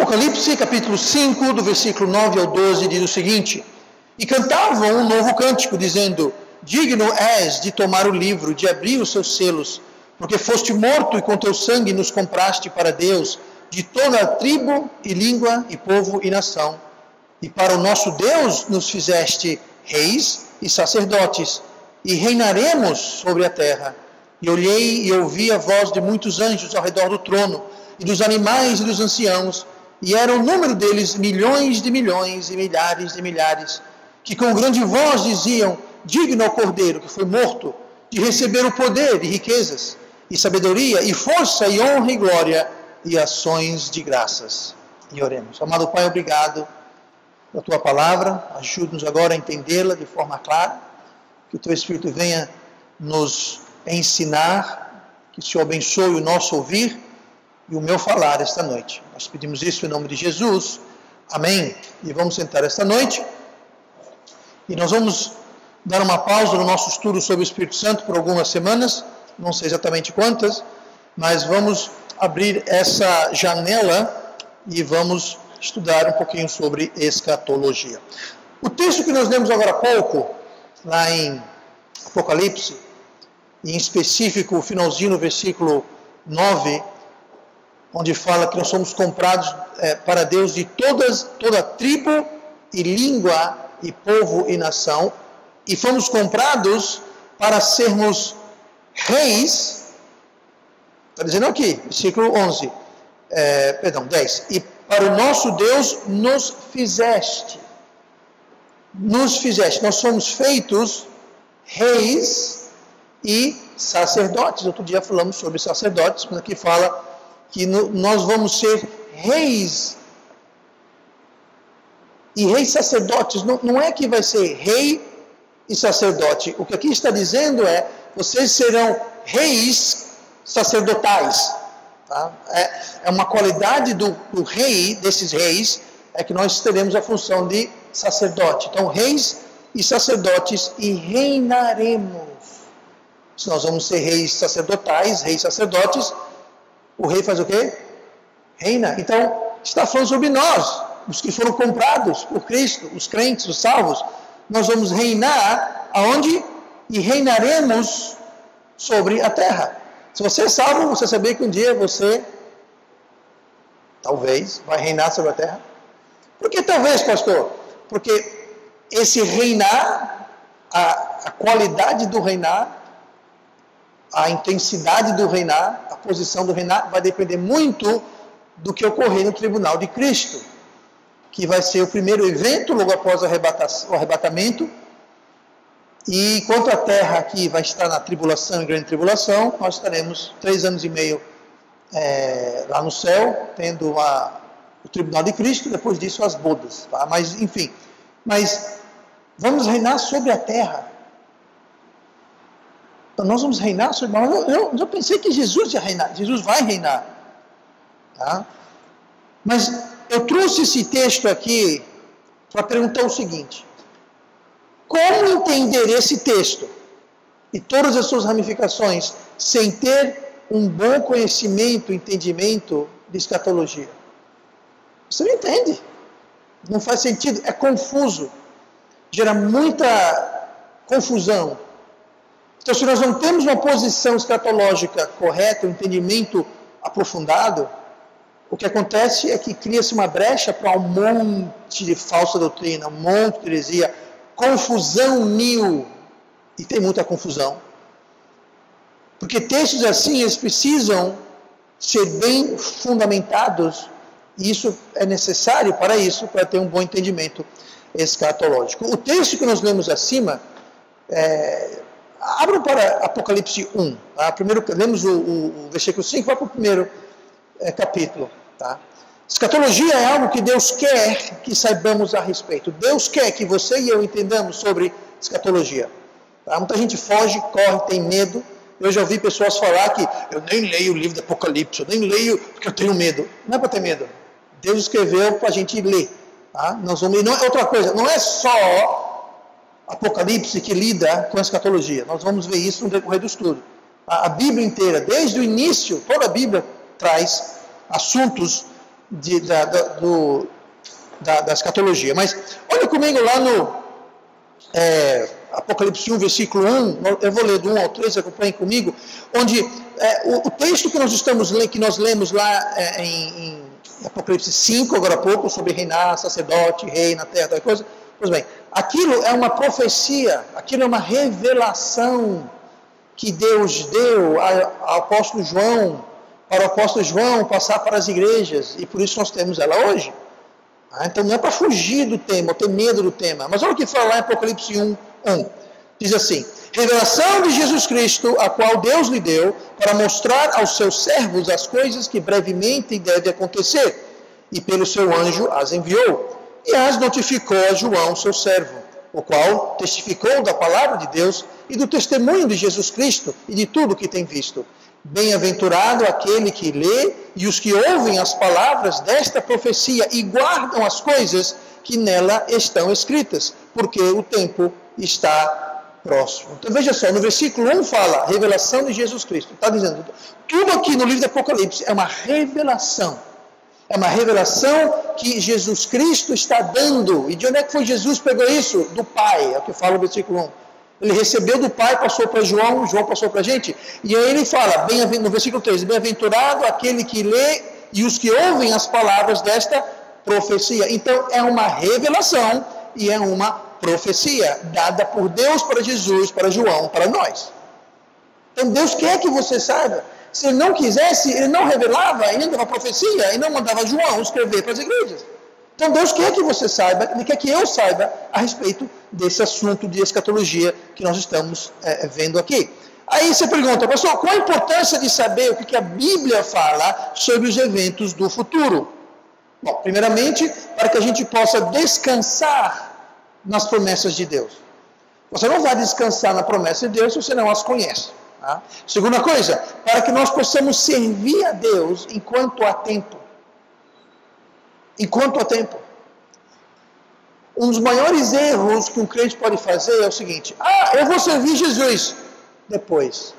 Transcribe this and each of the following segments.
Apocalipse capítulo 5, do versículo 9 ao 12, diz o seguinte: E cantavam um novo cântico, dizendo: Digno és de tomar o livro, de abrir os seus selos, porque foste morto e com teu sangue nos compraste para Deus, de toda a tribo e língua e povo e nação. E para o nosso Deus nos fizeste reis e sacerdotes, e reinaremos sobre a terra. E olhei e ouvi a voz de muitos anjos ao redor do trono, e dos animais e dos anciãos, e era o número deles milhões de milhões e milhares de milhares, que com grande voz diziam: Digno ao Cordeiro que foi morto, de receber o poder e riquezas, e sabedoria, e força, e honra, e glória, e ações de graças. E oremos. Amado Pai, obrigado pela Tua palavra, ajude-nos agora a entendê-la de forma clara, que o Teu Espírito venha nos ensinar, que o Senhor abençoe o nosso ouvir e o meu falar esta noite. Nós pedimos isso em nome de Jesus. Amém. E vamos sentar esta noite, e nós vamos dar uma pausa no nosso estudo sobre o Espírito Santo por algumas semanas, não sei exatamente quantas, mas vamos abrir essa janela e vamos estudar um pouquinho sobre escatologia. O texto que nós lemos agora há pouco, lá em Apocalipse, em específico o finalzinho no versículo 9, onde fala que nós somos comprados para Deus de toda tribo e língua e povo e nação, e fomos comprados para sermos reis. Está dizendo aqui, versículo 11, 10. E para o nosso Deus nos fizeste. Nós somos feitos reis e sacerdotes. Outro dia falamos sobre sacerdotes, mas aqui fala que nós vamos ser reis. E reis sacerdotes, não é que vai ser rei e sacerdote. O que aqui está dizendo é: vocês serão reis sacerdotais. Tá? É uma qualidade do rei, desses reis, é que nós teremos a função de sacerdote. Então, reis e sacerdotes, e reinaremos. Se nós vamos ser reis sacerdotais, reis sacerdotes, o rei faz o quê? Reina. Então, está falando sobre nós, os que foram comprados por Cristo, os crentes, os salvos. Nós vamos reinar aonde? E reinaremos sobre a terra. Se você é salvo, você sabia que um dia você, talvez, vai reinar sobre a terra? Por que talvez, pastor? Porque esse reinar, a qualidade do reinar, a intensidade do reinar, a posição do reinar, vai depender muito do que ocorrer no tribunal de Cristo, que vai ser o primeiro evento logo após o arrebatamento. E enquanto a terra aqui vai estar na tribulação e grande tribulação, nós estaremos 3 anos e meio lá no céu, tendo o tribunal de Cristo, depois disso as bodas. Tá? Mas, enfim, vamos reinar sobre a terra. Então, nós vamos reinar sobre a terra. Eu pensei que Jesus ia reinar. Jesus vai reinar. Tá? Mas eu trouxe esse texto aqui para perguntar o seguinte: como entender esse texto e todas as suas ramificações sem ter um bom conhecimento, entendimento de escatologia? Você não entende. Não faz sentido. É confuso. Gera muita confusão. Então, se nós não temos uma posição escatológica correta, um entendimento aprofundado, o que acontece é que cria-se uma brecha para um monte de falsa doutrina, um monte de heresia, confusão mil. E tem muita confusão. Porque textos assim, eles precisam ser bem fundamentados, e isso é necessário para ter um bom entendimento escatológico. O texto que nós lemos acima, abram para Apocalipse 1. Tá? Primeiro, lemos o versículo 5, vai para o primeiro capítulo. Tá? Escatologia é algo que Deus quer que saibamos a respeito. Deus quer que você e eu entendamos sobre escatologia. Tá? Muita gente foge, corre, tem medo. Eu já ouvi pessoas falar que eu nem leio o livro do Apocalipse, eu nem leio porque eu tenho medo. Não é para ter medo. Deus escreveu para a gente ler. Tá? Nós vamos, não é outra coisa, não é só Apocalipse que lida com a escatologia. Nós vamos ver isso no decorrer do estudo. A Bíblia inteira, desde o início, toda a Bíblia traz assuntos da escatologia. Mas olha comigo lá no Apocalipse 1, versículo 1, eu vou ler do 1 ao 3, acompanhem comigo, onde o texto que nós lemos lá em Apocalipse 5, agora há pouco, sobre reinar, sacerdote, rei na terra, tal coisa. Pois bem, aquilo é uma profecia, aquilo é uma revelação que Deus deu ao apóstolo João, para o apóstolo João passar para as igrejas, e por isso nós temos ela hoje. Então não é para fugir do tema, ou ter medo do tema. Mas olha o que fala lá em Apocalipse 1. Diz assim: revelação de Jesus Cristo, a qual Deus lhe deu, para mostrar aos seus servos as coisas que brevemente devem acontecer, e pelo seu anjo as enviou, e as notificou a João, seu servo, o qual testificou da palavra de Deus e do testemunho de Jesus Cristo e de tudo que tem visto. Bem-aventurado aquele que lê e os que ouvem as palavras desta profecia e guardam as coisas que nela estão escritas, porque o tempo está próximo. Então veja só, no versículo 1 fala revelação de Jesus Cristo. Está dizendo, tudo aqui no livro do Apocalipse é uma revelação. É uma revelação que Jesus Cristo está dando. E de onde é que foi Jesus pegou isso? Do Pai, é o que fala o versículo 1. Ele recebeu do Pai, passou para João, João passou para a gente. E aí ele fala, no versículo 3, bem-aventurado aquele que lê e os que ouvem as palavras desta profecia. Então é uma revelação e é uma profecia dada por Deus para Jesus, para João, para nós. Então Deus quer que você saiba. Se ele não quisesse, ele não revelava, ele não dava profecia, ele não mandava João escrever para as igrejas. Então Deus quer que você saiba, Ele quer que eu saiba a respeito desse assunto de escatologia que nós estamos vendo aqui. Aí você pergunta, pastor, qual a importância de saber o que a Bíblia fala sobre os eventos do futuro? Bom, primeiramente, para que a gente possa descansar nas promessas de Deus. Você não vai descansar na promessa de Deus se você não as conhece. Tá? Segunda coisa, para que nós possamos servir a Deus enquanto há tempo. Enquanto há tempo. Um dos maiores erros que um crente pode fazer é o seguinte: eu vou servir Jesus depois.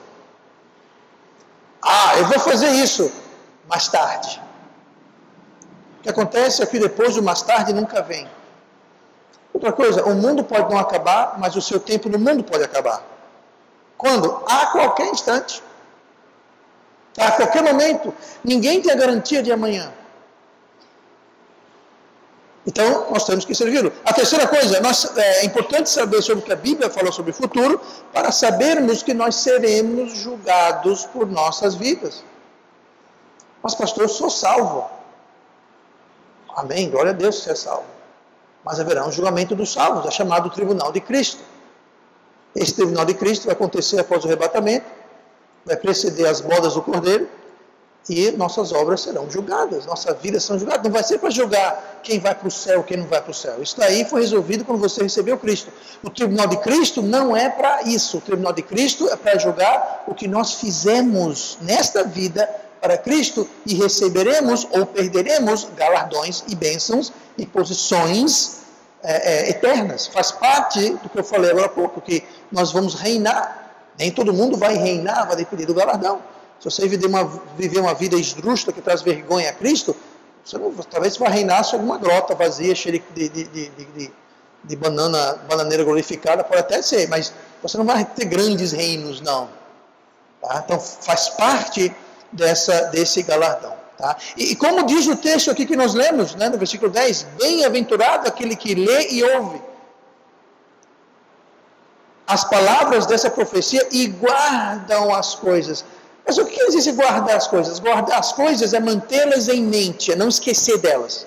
Eu vou fazer isso mais tarde. O que acontece é que depois do mais tarde nunca vem. Outra coisa, o mundo pode não acabar, mas o seu tempo no mundo pode acabar. Quando? A qualquer instante. A qualquer momento. Ninguém tem a garantia de amanhã. Então, nós temos que servi-lo. A terceira coisa, é importante saber sobre o que a Bíblia falou sobre o futuro, para sabermos que nós seremos julgados por nossas vidas. Mas, pastor, eu sou salvo. Amém, glória a Deus, você é salvo. Mas haverá um julgamento dos salvos, é chamado Tribunal de Cristo. Esse Tribunal de Cristo vai acontecer após o arrebatamento, vai preceder as bodas do Cordeiro, e nossas obras serão julgadas, nossa vida será julgada. Não vai ser para julgar quem vai para o céu, quem não vai para o céu. Isso daí foi resolvido quando você recebeu Cristo. O Tribunal de Cristo não é para isso. O Tribunal de Cristo é para julgar o que nós fizemos nesta vida para Cristo, e receberemos ou perderemos galardões e bênçãos e posições eternas. Faz parte do que eu falei agora há pouco, que nós vamos reinar. Nem todo mundo vai reinar, vai depender do galardão. Se você viver uma vida esdrúxula que traz vergonha a Cristo, talvez você vai reinar sobre uma grota vazia, cheia de bananeira glorificada, pode até ser, mas você não vai ter grandes reinos, não. Tá? Então faz parte desse galardão. Tá? E como diz o texto aqui que nós lemos, no versículo 10, bem-aventurado aquele que lê e ouve as palavras dessa profecia e guardam as coisas. Mas o que quer dizer guardar as coisas? Guardar as coisas é mantê-las em mente, é não esquecer delas.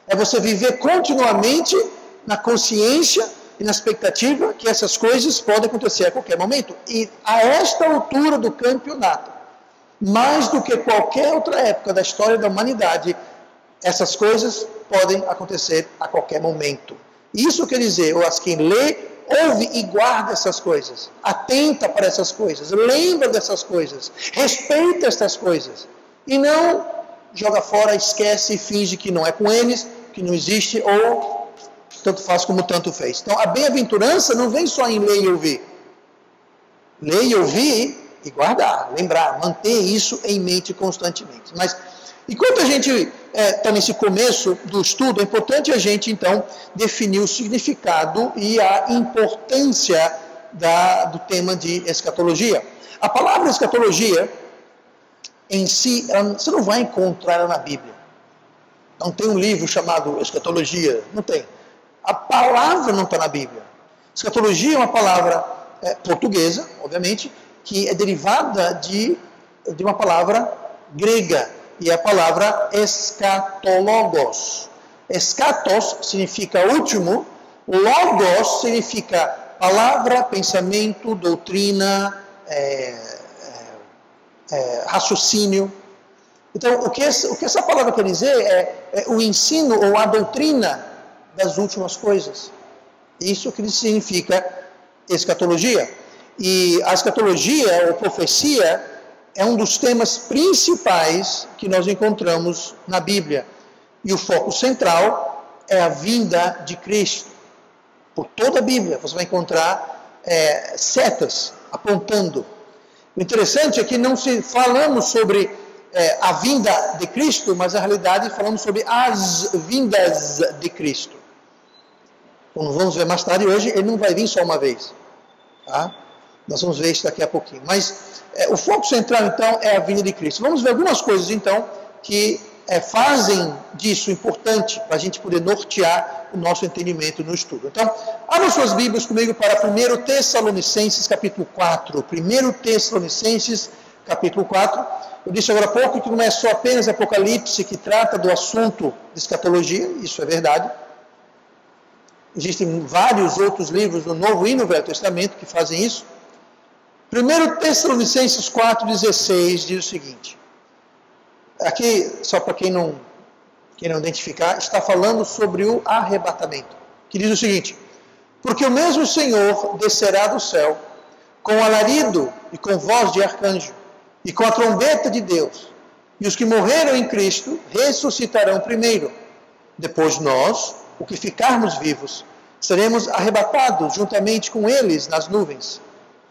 É você viver continuamente na consciência e na expectativa que essas coisas podem acontecer a qualquer momento. E a esta altura do campeonato, mais do que qualquer outra época da história da humanidade, essas coisas podem acontecer a qualquer momento. Isso quer dizer, quem lê, ouve e guarda essas coisas, atenta para essas coisas, lembra dessas coisas, respeita estas coisas, e não joga fora, esquece e finge que não é com eles, que não existe, ou tanto faz como tanto fez. Então a bem-aventurança não vem só em ler e ouvir. Ler e ouvir e guardar, lembrar, manter isso em mente constantemente. Mas, enquanto a gente está nesse começo do estudo, é importante a gente, então, definir o significado e a importância do tema de escatologia. A palavra escatologia, em si, você não vai encontrar ela na Bíblia. Não tem um livro chamado Escatologia, não tem. A palavra não está na Bíblia. Escatologia é uma palavra portuguesa, obviamente, que é derivada de uma palavra grega, e é a palavra escatologos. Eschatos significa último, logos significa palavra, pensamento, doutrina, raciocínio. Então, o que essa palavra quer dizer é o ensino ou a doutrina das últimas coisas. Isso que significa escatologia. E a escatologia, ou profecia, é um dos temas principais que nós encontramos na Bíblia. E o foco central é a vinda de Cristo. Por toda a Bíblia você vai encontrar setas apontando. O interessante é que não falamos sobre a vinda de Cristo, mas na realidade falamos sobre as vindas de Cristo. Como vamos ver mais tarde hoje, ele não vai vir só uma vez. Tá? Nós vamos ver isso daqui a pouquinho. Mas o foco central, então, é a vinda de Cristo. Vamos ver algumas coisas, então, que fazem disso importante para a gente poder nortear o nosso entendimento no estudo. Então, abra suas Bíblias comigo para 1 Tessalonicenses, capítulo 4. 1 Tessalonicenses, capítulo 4. Eu disse agora há pouco que não é só apenas Apocalipse que trata do assunto de escatologia, isso é verdade. Existem vários outros livros no Novo e no Velho Testamento que fazem isso. 1 Tessalonicenses 4,16 diz o seguinte. Aqui, só para quem não identificar, está falando sobre o arrebatamento. Que diz o seguinte: porque o mesmo Senhor descerá do céu, com alarido e com voz de arcanjo, e com a trombeta de Deus, e os que morreram em Cristo ressuscitarão primeiro. Depois nós, o que ficarmos vivos, seremos arrebatados juntamente com eles nas nuvens,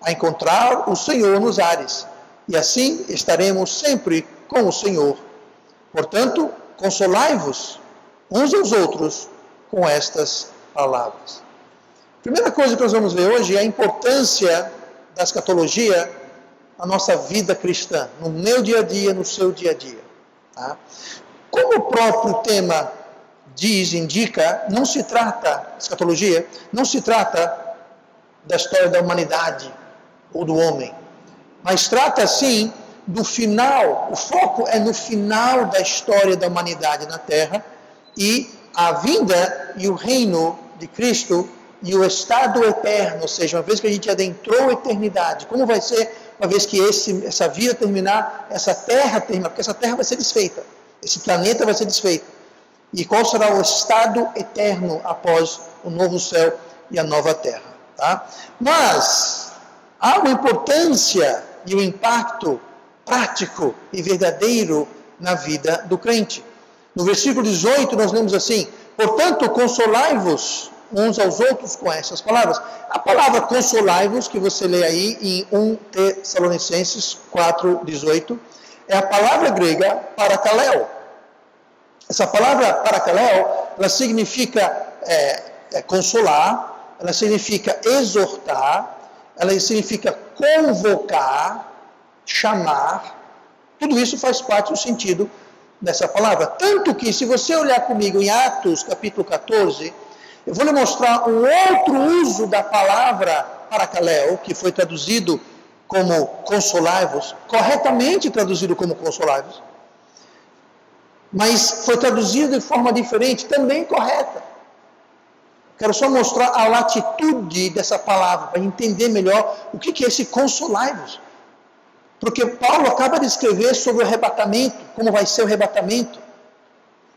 a encontrar o Senhor nos ares, e assim estaremos sempre com o Senhor. Portanto, consolai-vos uns aos outros com estas palavras. Primeira coisa que nós vamos ver hoje é a importância da escatologia na nossa vida cristã, no meu dia a dia, no seu dia a dia. Tá? Como o próprio tema indica, não se trata, escatologia, não se trata da história da humanidade ou do homem, mas trata, sim, do final. O foco é no final da história da humanidade na Terra e a vinda e o reino de Cristo e o estado eterno, ou seja, uma vez que a gente adentrou a eternidade, como vai ser uma vez que essa vida terminar, essa terra terminar, porque essa terra vai ser desfeita, esse planeta vai ser desfeito. E qual será o estado eterno após o novo céu e a nova terra. Tá? Mas há uma importância e um impacto prático e verdadeiro na vida do crente. No versículo 18 nós lemos assim: portanto, consolai-vos uns aos outros com essas palavras. A palavra consolai-vos, que você lê aí em 1 Tessalonicenses 4,18, é a palavra grega parakaleo. Essa palavra parakaleo, ela significa consolar, ela significa exortar, ela significa convocar, chamar. Tudo isso faz parte do sentido dessa palavra. Tanto que, se você olhar comigo em Atos capítulo 14, eu vou lhe mostrar um outro uso da palavra parakaleo, que foi traduzido como consolai-vos, corretamente traduzido como consolai-vos, mas foi traduzido de forma diferente, também correta. Quero só mostrar a latitude dessa palavra, para entender melhor o que é esse consolai-vos. Porque Paulo acaba de escrever sobre o arrebatamento, como vai ser o arrebatamento,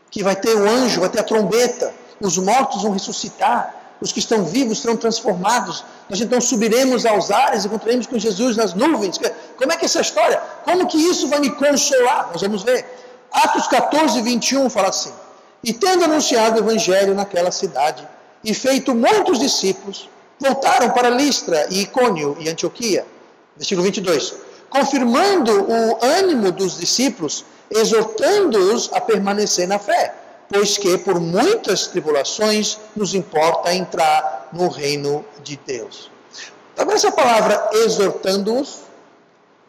que vai ter o anjo, vai ter a trombeta, os mortos vão ressuscitar, os que estão vivos serão transformados, nós então subiremos aos ares e encontraremos com Jesus nas nuvens. Como é que é essa história? Como que isso vai me consolar? Nós vamos ver. Atos 14, 21 fala assim: e tendo anunciado o evangelho naquela cidade, e feito muitos discípulos, voltaram para Listra e Icônio e Antioquia. Versículo 22. confirmando o ânimo dos discípulos, exortando-os a permanecer na fé, pois que por muitas tribulações nos importa entrar no reino de Deus. Tá vendo essa palavra exortando-os?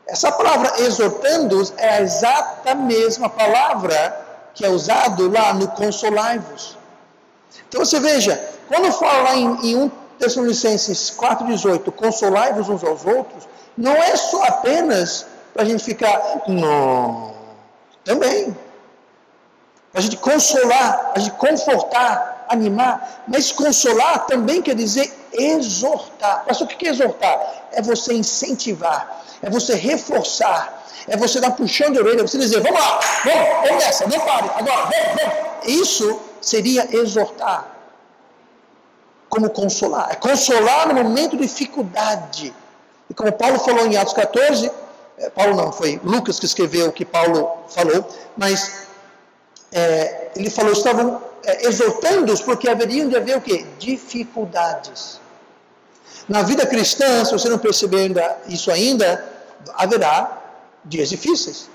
Essa palavra exortando-os é a exata mesma palavra que é usado lá no consolai-vos. Então você veja, quando fala lá em 1 Tessalonicenses 4,18, consolai-vos uns aos outros, não é só apenas para a gente ficar, não, também. Para a gente consolar, a gente confortar, animar, mas consolar também quer dizer exortar. Mas o que é exortar? É você incentivar, é você reforçar, é você dar puxão de orelha, é você dizer, vamos lá, vamos nessa, não pare, agora, vamos. Isso seria exortar. Como consolar. É consolar no momento de dificuldade. E como Paulo falou em Atos 14, Paulo não, foi Lucas que escreveu o que Paulo falou, mas ele falou, estavam exortando-os porque haveriam de haver o quê? Dificuldades. Na vida cristã, se você não perceber isso ainda, haverá dias difíceis.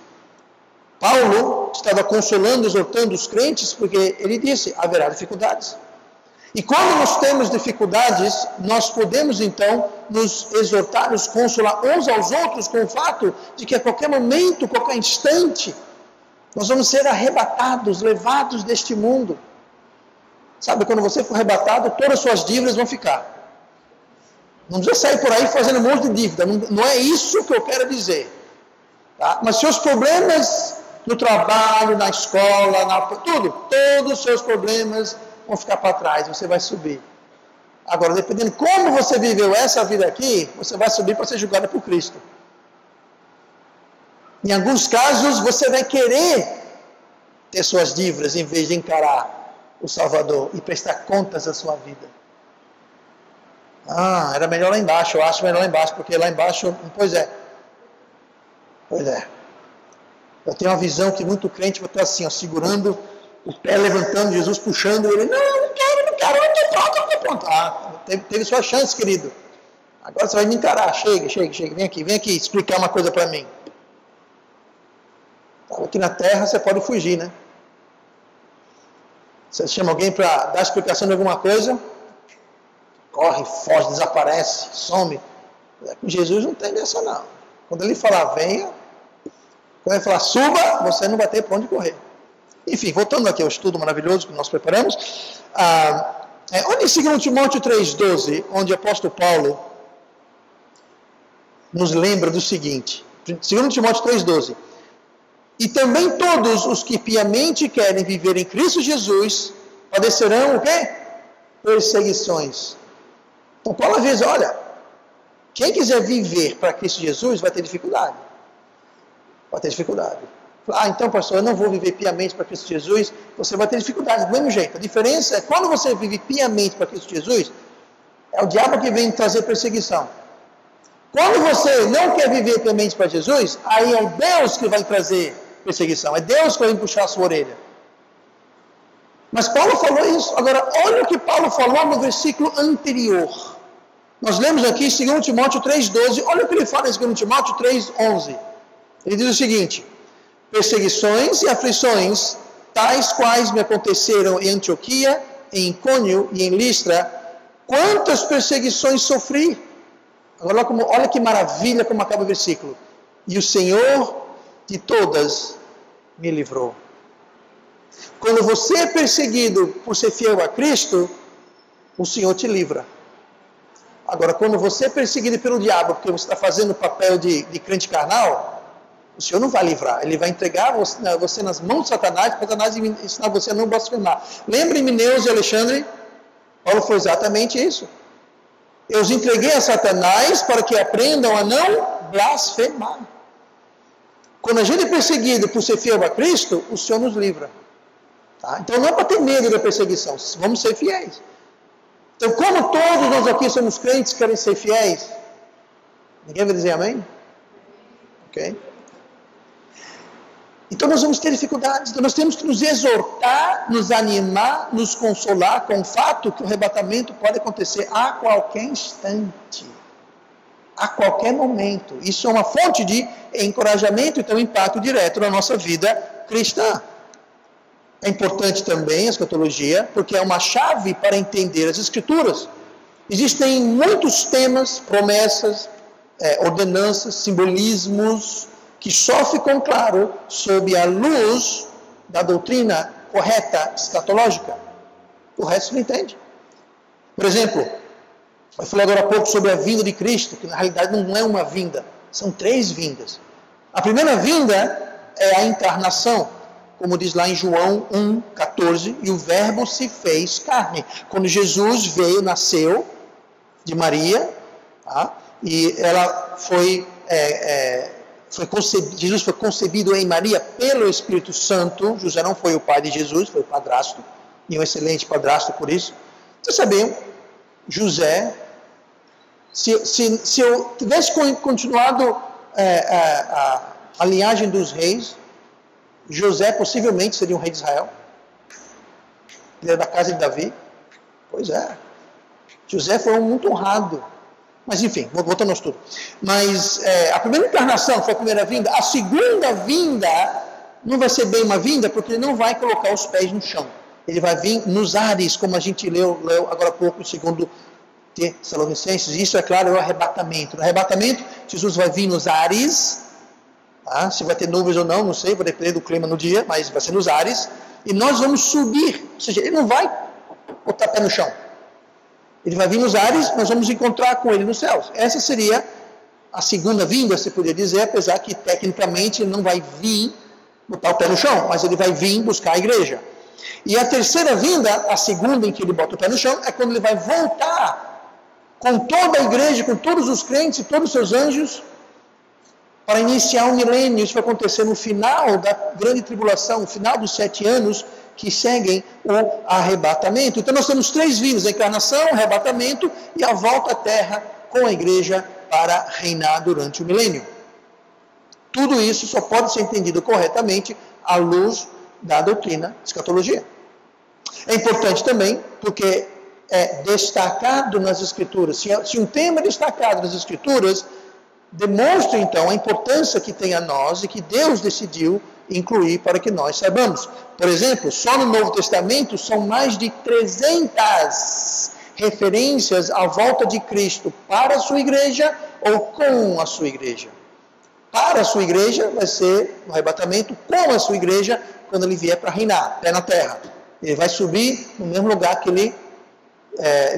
Paulo estava consolando, exortando os crentes, porque ele disse, haverá dificuldades. E quando nós temos dificuldades, nós podemos então nos exortar, nos consolar uns aos outros com o fato de que a qualquer momento, qualquer instante, nós vamos ser arrebatados, levados deste mundo. Sabe, quando você for arrebatado, todas as suas dívidas vão ficar. Não precisa sair por aí fazendo um monte de dívida, não é isso que eu quero dizer. Tá? Mas seus problemas no trabalho, na escola, todos os seus problemas vão ficar para trás, você vai subir. Agora, dependendo de como você viveu essa vida aqui, você vai subir para ser julgado por Cristo. Em alguns casos, você vai querer ter suas dívidas, em vez de encarar o Salvador e prestar contas da sua vida. Era melhor lá embaixo, eu acho melhor lá embaixo, porque lá embaixo, pois é. Eu tenho uma visão que muito crente vai estar assim, ó, segurando o pé, levantando, Jesus puxando ele. Não quero, eu estou pronto. Teve sua chance, querido. Agora você vai me encarar. Chega, vem aqui explicar uma coisa para mim. Aqui na terra você pode fugir, né? Você chama alguém para dar explicação de alguma coisa, corre, foge, desaparece, some. Com Jesus não tem dessa não. Quando ele falar venha, quando ele falar suba, você não vai ter para onde correr. Enfim, voltando aqui ao estudo maravilhoso que nós preparamos, onde em 2 Timóteo 3,12, onde o apóstolo Paulo nos lembra do seguinte, 2 Timóteo 3,12, e também todos os que piamente querem viver em Cristo Jesus, padecerão o quê? Perseguições. Então Paulo avisa, olha, quem quiser viver para Cristo Jesus vai ter dificuldade. Então pastor, eu não vou viver piamente para Cristo Jesus, você vai ter dificuldade do mesmo jeito. A diferença é quando você vive piamente para Cristo Jesus, é o diabo que vem trazer perseguição. Quando você não quer viver piamente para Jesus, aí é Deus que vai trazer perseguição, é Deus que vai puxar a sua orelha. Mas Paulo falou isso. Agora, olha o que Paulo falou no versículo anterior. Nós lemos aqui 2 Timóteo 3,12, olha o que ele fala em 2 Timóteo 3,11. Ele diz o seguinte, perseguições e aflições, tais quais me aconteceram em Antioquia, em Icônio e em Listra, quantas perseguições sofri. Agora olha que maravilha como acaba o versículo. E o Senhor de todas me livrou. Quando você é perseguido por ser fiel a Cristo, o Senhor te livra. Agora, quando você é perseguido pelo diabo, porque você está fazendo o papel de crente carnal, o Senhor não vai livrar. Ele vai entregar você nas mãos de Satanás, para Satanás ensinar você a não blasfemar. Lembra em Mineus e Alexandre? Paulo foi exatamente isso. Eu os entreguei a Satanás para que aprendam a não blasfemar. Quando a gente é perseguido por ser fiel a Cristo, o Senhor nos livra. Tá? Então não é para ter medo da perseguição, vamos ser fiéis. Então, como todos nós aqui somos crentes que querem ser fiéis, ninguém vai dizer amém? Ok? Então nós vamos ter dificuldades, então nós temos que nos exortar, nos animar, nos consolar com o fato que o arrebatamento pode acontecer a qualquer instante. a qualquer momento. Isso é uma fonte de encorajamento e tem um impacto direto na nossa vida cristã. É importante também a escatologia, porque é uma chave para entender as Escrituras. Existem muitos temas, promessas, ordenanças, simbolismos, que só ficam claros sob a luz da doutrina correta, escatológica. O resto não entende. Por exemplo, eu falei agora há pouco sobre a vinda de Cristo, que na realidade não é uma vinda, são 3 vindas. A primeira vinda é a encarnação, como diz lá em João 1,14, e o verbo se fez carne. Quando Jesus veio, nasceu de Maria, tá? E ela Jesus foi concebido em Maria pelo Espírito Santo. José não foi o pai de Jesus, foi o padrasto, e um excelente padrasto por isso. Vocês sabiam, José, se eu tivesse continuado a linhagem dos reis, José possivelmente seria um rei de Israel. Ele era da casa de Davi. Pois é. José foi muito honrado. Mas enfim, voltando ao estudo. Mas a primeira encarnação foi a primeira vinda. A segunda vinda não vai ser bem uma vinda, porque ele não vai colocar os pés no chão. Ele vai vir nos ares, como a gente leu agora há pouco, segundo Tessalonicenses. Isso, é claro, é o arrebatamento. No arrebatamento, Jesus vai vir nos ares. Tá? Se vai ter nuvens ou não sei, vai depender do clima no dia, mas vai ser nos ares. E nós vamos subir. Ou seja, ele não vai botar pé no chão. Ele vai vir nos ares, nós vamos encontrar com ele nos céus. Essa seria a segunda vinda, você poderia dizer, apesar que tecnicamente ele não vai vir botar o pé no chão, mas ele vai vir buscar a igreja. E a terceira vinda, a segunda em que ele bota o pé no chão, é quando ele vai voltar com toda a igreja, com todos os crentes e todos os seus anjos, para iniciar o milênio. Isso vai acontecer no final da grande tribulação, no final dos 7 anos, que seguem o arrebatamento. Então nós temos 3 vindas: a encarnação, o arrebatamento e a volta à terra com a igreja para reinar durante o milênio. Tudo isso só pode ser entendido corretamente à luz da doutrina escatologia. É importante também porque é destacado nas Escrituras. Se um tema é destacado nas Escrituras, demonstra então a importância que tem a nós e que Deus decidiu incluir para que nós saibamos. Por exemplo, só no Novo Testamento são mais de 300 referências à volta de Cristo para a sua igreja ou com a sua igreja. Para a sua igreja vai ser no arrebatamento, com a sua igreja quando ele vier para reinar, pé na terra. Ele vai subir no mesmo lugar que ele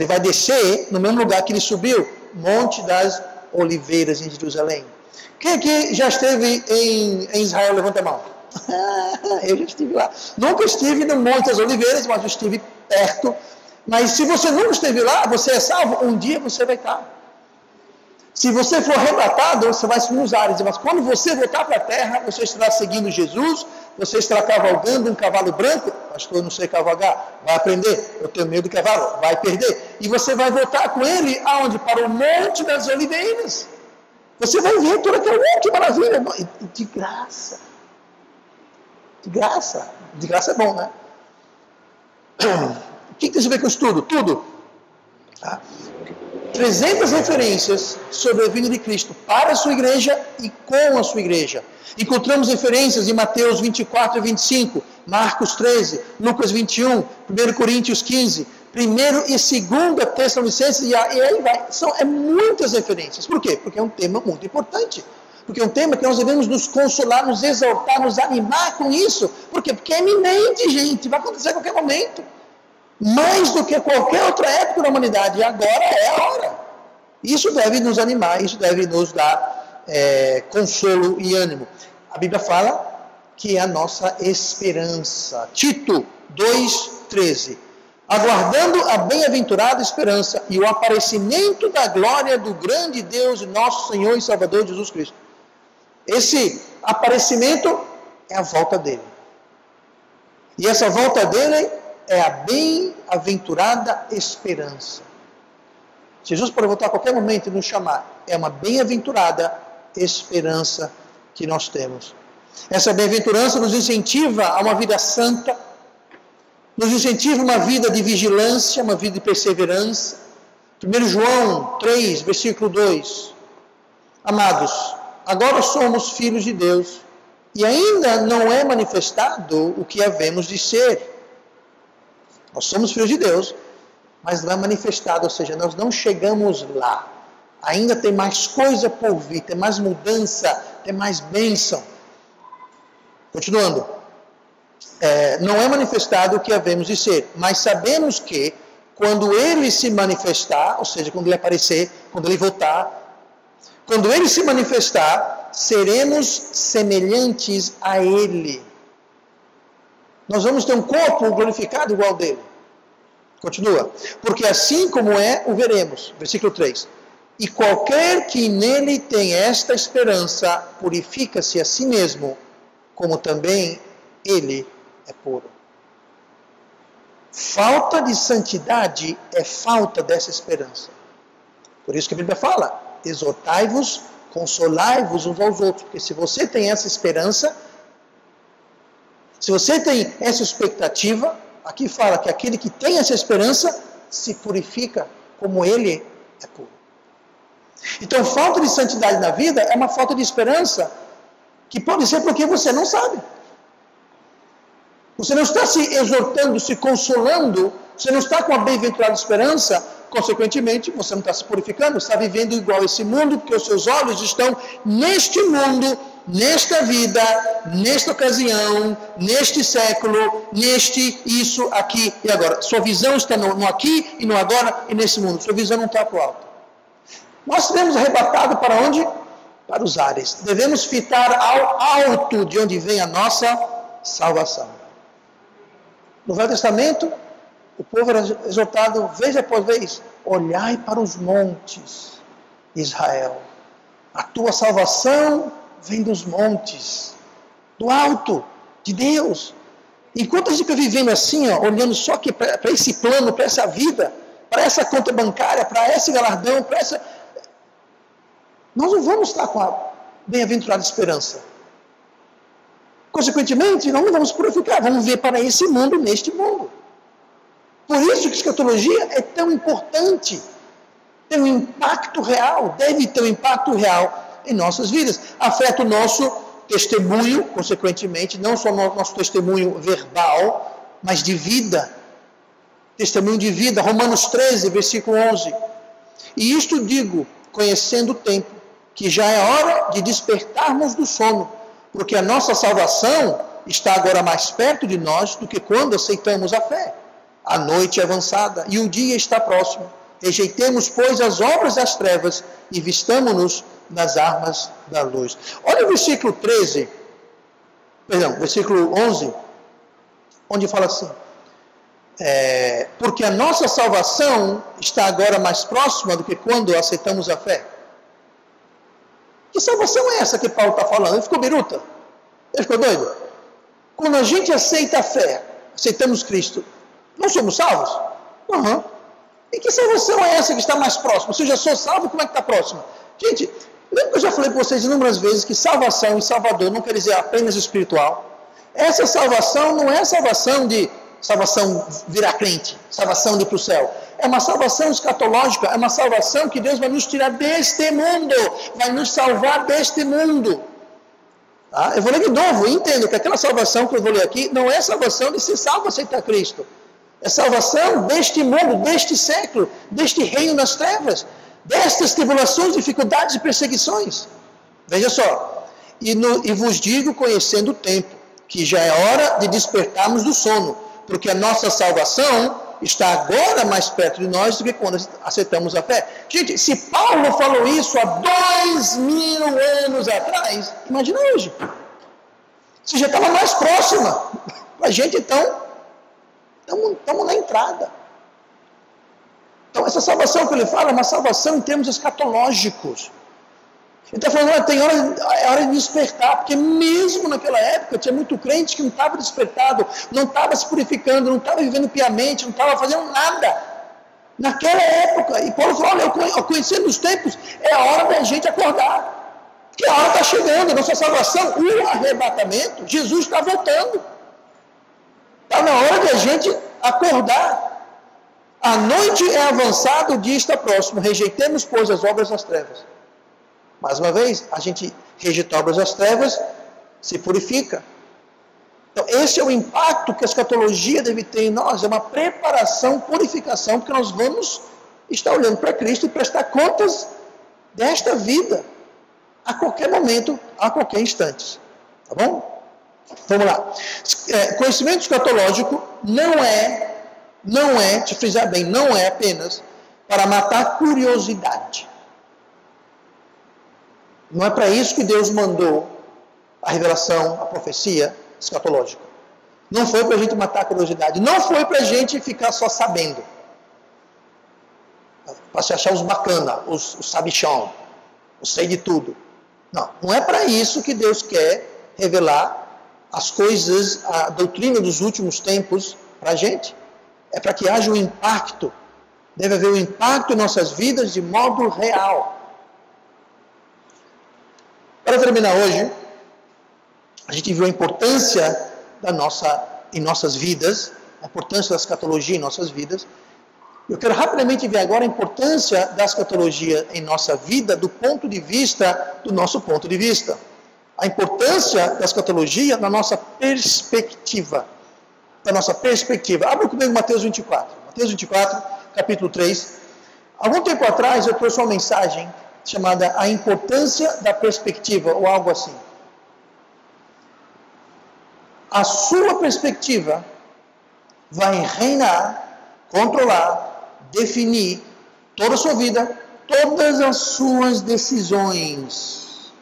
vai descer no mesmo lugar que ele subiu, Monte das Oliveiras em Jerusalém. Quem aqui já esteve em Israel? Levanta a mão. Eu já estive lá. Nunca estive no Monte das Oliveiras, mas eu estive perto. Mas se você nunca esteve lá, você é salvo, um dia você vai estar. Se você for arrebatado, você vai subir nos ares. Mas quando você voltar para a terra, você estará seguindo Jesus, você estará cavalgando um cavalo branco. Pastor, eu não sei cavalgar. Vai aprender. Eu tenho medo do cavalo. Vai perder. E você vai voltar com ele aonde? Para o Monte das Oliveiras. Você vai ver toda aquela que maravilha. De graça. De graça. De graça é bom, né? O que tem a ver com isso tudo? Tudo. Tá? 300 referências sobre a vinda de Cristo para a sua igreja e com a sua igreja. Encontramos referências em Mateus 24 e 25, Marcos 13, Lucas 21, 1 Coríntios 15, 1 e 2 Tessalonicenses, e aí vai. São muitas referências. Por quê? Porque é um tema muito importante. Porque é um tema que nós devemos nos consolar, nos exaltar, nos animar com isso. Por quê? Porque é iminente, gente. Vai acontecer a qualquer momento. Mais do que qualquer outra época da humanidade. E agora é a hora. Isso deve nos animar, isso deve nos dar consolo e ânimo. A Bíblia fala que é a nossa esperança. Tito 2,13. Aguardando a bem-aventurada esperança e o aparecimento da glória do grande Deus e nosso Senhor e Salvador Jesus Cristo. Esse aparecimento é a volta dele. E essa volta dele é a bem-aventurada esperança. Jesus pode voltar a qualquer momento e nos chamar. É uma bem-aventurada esperança que nós temos. Essa bem-aventurança nos incentiva a uma vida santa, nos incentiva uma vida de vigilância, uma vida de perseverança. 1 João 3, versículo 2. Amados, agora somos filhos de Deus e ainda não é manifestado o que havemos de ser. Nós somos filhos de Deus, mas não é manifestado, ou seja, nós não chegamos lá. Ainda tem mais coisa por vir, tem mais mudança, tem mais bênção. Continuando. Não é manifestado o que havemos de ser, mas sabemos que quando Ele se manifestar, ou seja, quando Ele aparecer, quando Ele voltar, quando Ele se manifestar, seremos semelhantes a Ele. Nós vamos ter um corpo glorificado igual ao dele. Continua. Porque assim como é, o veremos. Versículo 3. E qualquer que nele tem esta esperança, purifica-se a si mesmo, como também ele é puro. Falta de santidade é falta dessa esperança. Por isso que a Bíblia fala, exortai-vos, consolai-vos uns aos outros. Porque se você tem essa esperança, se você tem essa expectativa, aqui fala que aquele que tem essa esperança se purifica como ele é puro. Então, falta de santidade na vida é uma falta de esperança, que pode ser porque você não sabe. Você não está se exortando, se consolando, você não está com a bem-aventurada esperança, consequentemente, você não está se purificando, está vivendo igual a esse mundo, porque os seus olhos estão neste mundo, nesta vida, nesta ocasião, neste século, neste, isso, aqui e agora. Sua visão está no aqui e no agora e nesse mundo. Sua visão não está para o alto. Nós seremos arrebatados para onde? Para os ares. Devemos fitar ao alto de onde vem a nossa salvação. No Velho Testamento, o povo era exortado vez após vez, olhai para os montes, Israel. A tua salvação vem dos montes, do alto, de Deus. Enquanto a gente fica vivendo assim, ó, olhando só para esse plano, para essa vida, para essa conta bancária, para esse galardão, para essa... Nós não vamos estar com a bem-aventurada esperança. Consequentemente, nós não vamos purificar, vamos ver para esse mundo, neste mundo. Por isso que a escatologia é tão importante. Tem um impacto real, deve ter um impacto real em nossas vidas. Afeta o nosso testemunho, consequentemente, não só o nosso testemunho verbal, mas de vida. Testemunho de vida, Romanos 13, versículo 11. E isto digo, conhecendo o tempo, que já é hora de despertarmos do sono, porque a nossa salvação está agora mais perto de nós do que quando aceitamos a fé. A noite é avançada e o dia está próximo. Rejeitemos, pois, as obras das trevas e vistamo-nos nas armas da luz. Olha o versículo 13, versículo 11, onde fala assim, porque a nossa salvação está agora mais próxima do que quando aceitamos a fé. Que salvação é essa que Paulo está falando? Ele ficou biruta? Ele ficou doido? Quando a gente aceita a fé, aceitamos Cristo, não somos salvos? Uhum. E que salvação é essa que está mais próxima? Se eu já sou salvo, como é que está próxima? Gente, lembra que eu já falei para vocês inúmeras vezes que salvação e salvador não quer dizer apenas espiritual? Essa salvação não é salvação de salvação virar crente, salvação de ir para o céu. É uma salvação escatológica, é uma salvação que Deus vai nos tirar deste mundo, vai nos salvar deste mundo. Tá? Eu vou ler de novo, entendo que aquela salvação que eu vou ler aqui não é salvação de ser salvo aceitar Cristo. É salvação deste mundo, deste século, deste reino das trevas, destas tribulações, dificuldades e perseguições. Veja só, e vos digo, conhecendo o tempo, que já é hora de despertarmos do sono, porque a nossa salvação está agora mais perto de nós do que quando aceitamos a fé. Gente, se Paulo falou isso há 2000 anos atrás, imagina hoje. Se já estava mais próxima. A gente, então, estamos na entrada. Então, essa salvação que ele fala é uma salvação em termos escatológicos. Ele está falando, é hora de despertar, porque mesmo naquela época tinha muito crente que não estava despertado, não estava se purificando, não estava vivendo piamente, não estava fazendo nada. Naquela época, e Paulo falou, olha, conhecendo os tempos, é a hora da gente acordar. Porque a hora está chegando, a nossa salvação, o arrebatamento, Jesus está voltando. Está na hora de a gente acordar. A noite é avançada, o dia está próximo. Rejeitemos, pois, as obras das trevas. Mais uma vez, a gente rejeita obras das trevas, se purifica. Então, esse é o impacto que a escatologia deve ter em nós, é uma preparação, purificação, porque nós vamos estar olhando para Cristo e prestar contas desta vida, a qualquer momento, a qualquer instante. Tá bom? Vamos lá. Conhecimento escatológico não é, te frisar bem, não é apenas para matar a curiosidade. Não é para isso que Deus mandou a revelação, a profecia escatológica. Não foi para a gente matar a curiosidade. Não foi para a gente ficar só sabendo. Para se achar os bacana, os sabichão, os sei de tudo. Não é para isso que Deus quer revelar as coisas, a doutrina dos últimos tempos para a gente. É para que haja um impacto. Deve haver um impacto em nossas vidas de modo real. Para terminar hoje, a gente viu a importância em nossas vidas, a importância da escatologia em nossas vidas. Eu quero rapidamente ver agora a importância da escatologia em nossa vida do nosso ponto de vista. A importância da escatologia na nossa perspectiva. Abra comigo Mateus 24. Mateus 24, capítulo 3. Algum tempo atrás eu trouxe uma mensagem chamada A Importância da Perspectiva, ou algo assim. A sua perspectiva vai reinar, controlar, definir toda a sua vida, todas as suas decisões,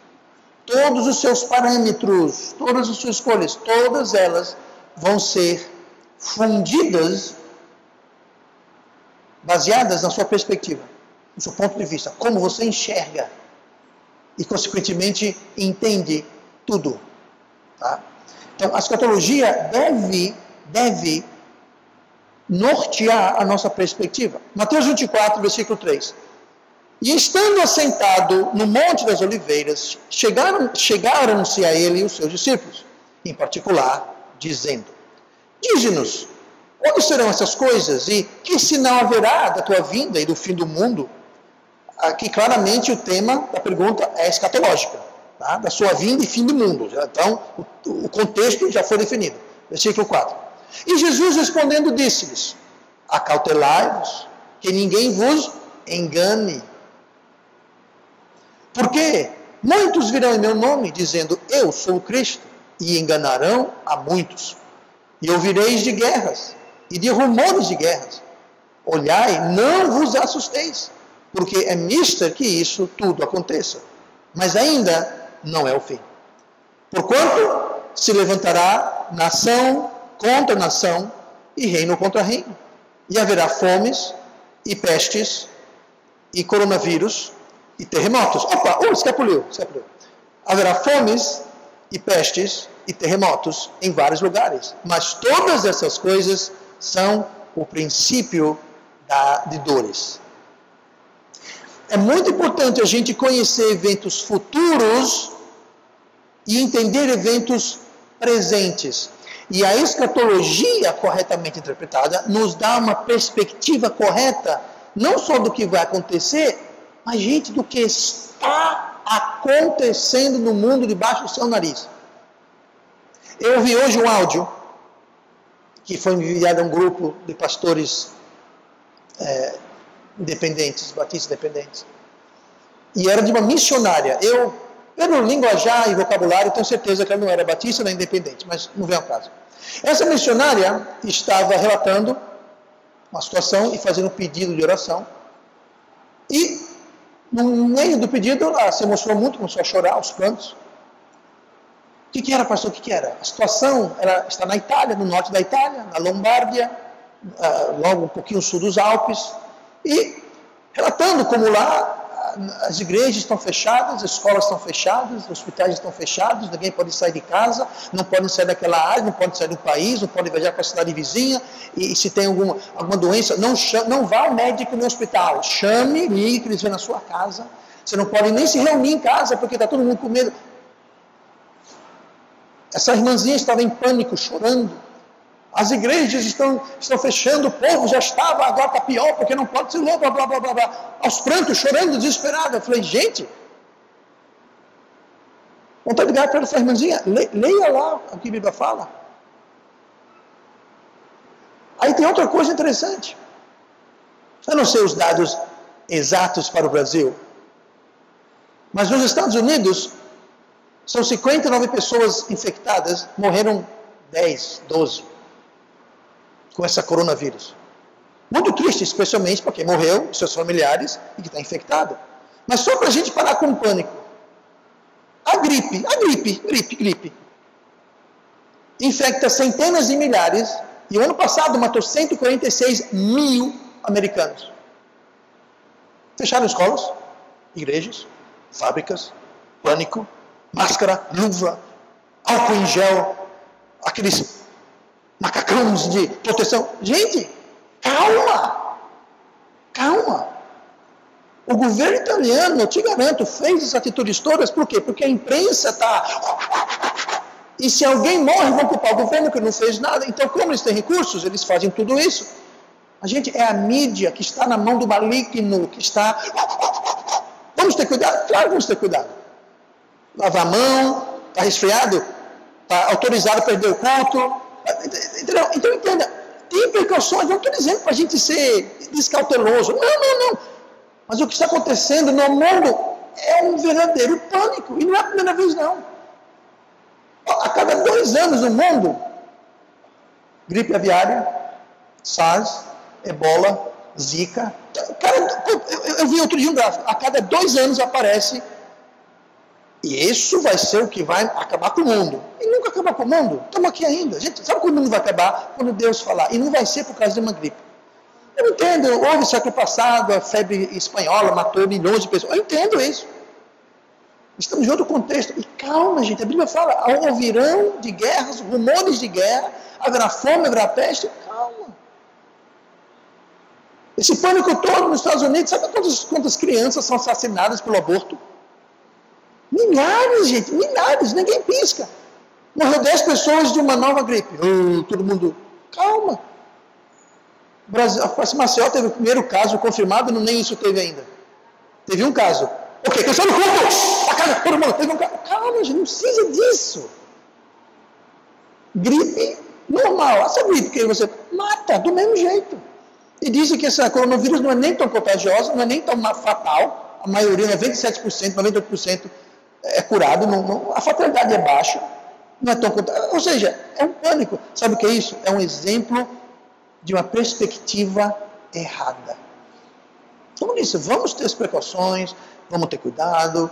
todos os seus parâmetros, todas as suas escolhas, todas elas vão ser fundidas, baseadas na sua perspectiva, no seu ponto de vista, como você enxerga e, consequentemente, entende tudo. Tá? Então, a escatologia deve nortear a nossa perspectiva. Mateus 24, versículo 3. E estando assentado no Monte das Oliveiras, chegaram-se a ele os seus discípulos, em particular, dizendo: Dize-nos, onde serão essas coisas e que sinal haverá da tua vinda e do fim do mundo? Aqui claramente o tema da pergunta é escatológica, tá? Da sua vinda e fim do mundo. Então, o contexto já foi definido. Versículo 4. E Jesus respondendo disse-lhes: Acautelai-vos, que ninguém vos engane. Porque muitos virão em meu nome, dizendo, eu sou o Cristo, e enganarão a muitos. E ouvireis de guerras, e de rumores de guerras. Olhai, não vos assusteis, porque é mister que isso tudo aconteça. Mas ainda não é o fim. Porquanto se levantará nação contra nação, e reino contra reino. E haverá fomes, e pestes, e coronavírus, e terremotos. Escapuliu. Haverá fomes e pestes e terremotos em vários lugares. Mas todas essas coisas são o princípio de dores. É muito importante a gente conhecer eventos futuros e entender eventos presentes. E a escatologia corretamente interpretada nos dá uma perspectiva correta, não só do que vai acontecer, mas, gente, do que está acontecendo no mundo debaixo do seu nariz. Eu ouvi hoje um áudio que foi enviado a um grupo de pastores independentes, batistas independentes. E era de uma missionária. Eu, pelo linguajar e vocabulário, tenho certeza que ela não era batista nem independente, mas não vem ao caso. Essa missionária estava relatando uma situação e fazendo um pedido de oração. E, no meio do pedido, ela se emocionou muito, começou a chorar, aos prantos. O que era, pastor? O que era? A situação, ela está na Itália, no norte da Itália, na Lombardia, logo um pouquinho sul dos Alpes, e relatando como lá as igrejas estão fechadas, as escolas estão fechadas, os hospitais estão fechados, ninguém pode sair de casa, não podem sair daquela área, não podem sair do país, não podem viajar para a cidade vizinha, e se tem alguma doença, não vá ao médico no hospital, chame, ligue que eles vêm na sua casa, você não pode nem se reunir em casa, porque está todo mundo com medo. Essa irmãzinha estava em pânico, chorando. As igrejas estão fechando, o povo já estava, agora está pior, porque não pode ser louco, blá, blá, blá, blá. Aos prantos, chorando, desesperado. Eu falei, gente, Vontade de ligar para ela e falar, irmãzinha, leia lá o que a Bíblia fala. Aí tem outra coisa interessante. Eu não sei os dados exatos para o Brasil, mas nos Estados Unidos, são 59 pessoas infectadas, morreram 10, 12 com essa coronavírus. Muito triste, especialmente para quem morreu, seus familiares e que está infectado. Mas só para a gente parar com o pânico. A gripe, infecta centenas de milhares, e o ano passado matou 146 mil americanos. Fecharam escolas, igrejas, fábricas, pânico, máscara, luva, álcool em gel, aqueles macacões de proteção. Gente, calma. O governo italiano, eu te garanto, fez essas atitudes todas, por quê? Porque a imprensa está... E se alguém morre, vão culpar o governo que não fez nada. Então, como eles têm recursos, eles fazem tudo isso. A gente, é a mídia que está na mão do maligno, que está... Vamos ter cuidado? Claro que vamos ter cuidado. Lavar a mão, está resfriado, está autorizado a perder o culto. Entendeu? Então, entenda, tem precauções, não estou dizendo para a gente ser descauteloso. Não. Mas o que está acontecendo no mundo é um verdadeiro pânico. E não é a primeira vez, não. A cada 2 anos no mundo, gripe aviária, SARS, Ebola, Zika. Eu vi outro dia um gráfico. A cada 2 anos aparece. E isso vai ser o que vai acabar com o mundo. E nunca acabar com o mundo. Estamos aqui ainda. Gente, sabe quando o mundo vai acabar? Quando Deus falar. E não vai ser por causa de uma gripe. Eu entendo, houve século passado, a febre espanhola matou milhões de pessoas. Eu entendo isso. Estamos em outro contexto. E calma, gente, a Bíblia fala, ouvirão de guerras, rumores de guerra, haverá fome, haverá peste. Calma. Esse pânico todo nos Estados Unidos, sabe quantas crianças são assassinadas pelo aborto? Milhares, gente, milhares, ninguém pisca. Morreu 10 pessoas de uma nova gripe. Todo mundo, calma. O Brasil, a Maceió teve o primeiro caso confirmado, nem isso teve ainda. Teve um caso. Ok, questão do culto. Todo mundo teve um caso. Calma, gente, não precisa disso. Gripe normal. Essa gripe que você mata do mesmo jeito. E dizem que essa coronavírus não é nem tão contagiosa, não é nem tão fatal. A maioria, 97%, 98% é curado. A fatalidade é baixa. Não é tão contagiosa. Ou seja, é um pânico. Sabe o que é isso? É um exemplo de uma perspectiva errada. Como disse, vamos ter as precauções, vamos ter cuidado,